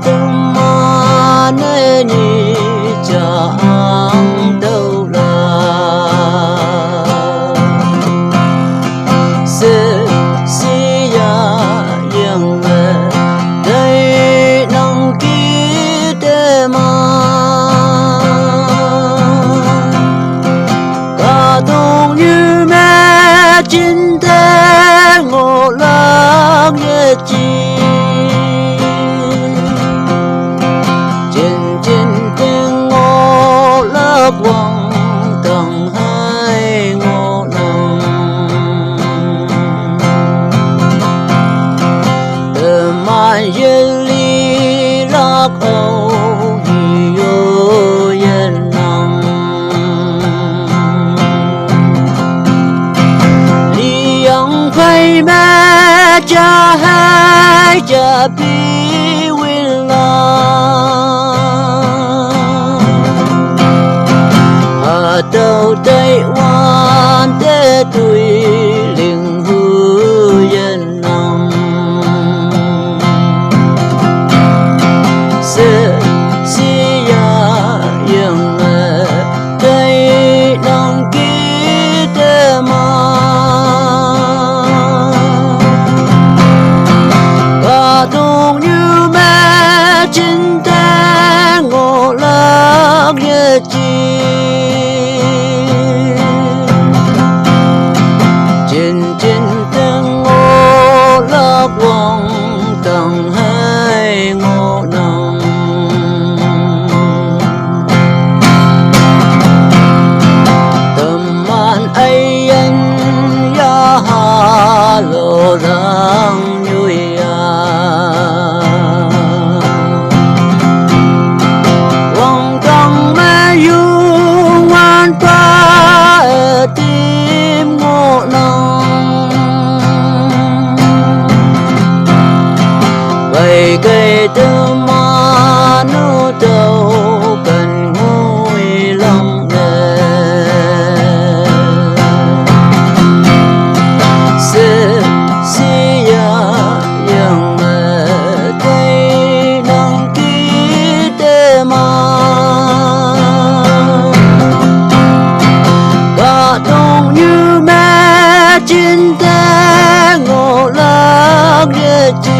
tâm ma nơi ni chẳng đâu là sự si ya yang đây nông ký tế ma cả đông như mẹ chính thế ngộ lăng ye chi quăng tầng hai ngộ lòng từ mai yên ly lạc âu yêu yên lòng ly yang quay mẹ cha hai cha bi win la đâu đây oan để tôi linh hư yên lòng sẽ si ya yang đây nông ký tế ma cả đông như mẹ chính thế ngộ lạc ye chi quăng tầng hai ngộ lòng tầm man ai anh ya hà lô răng nhuy quăng tầng mê yu ngoan pa tim ngộ lòng vậy cây tâm ma nu đâu cần ngôi lòng nề sẽ si ya yang đây nông ký tế ma cả đông như mẹ chính thế ngộ lạc ye chi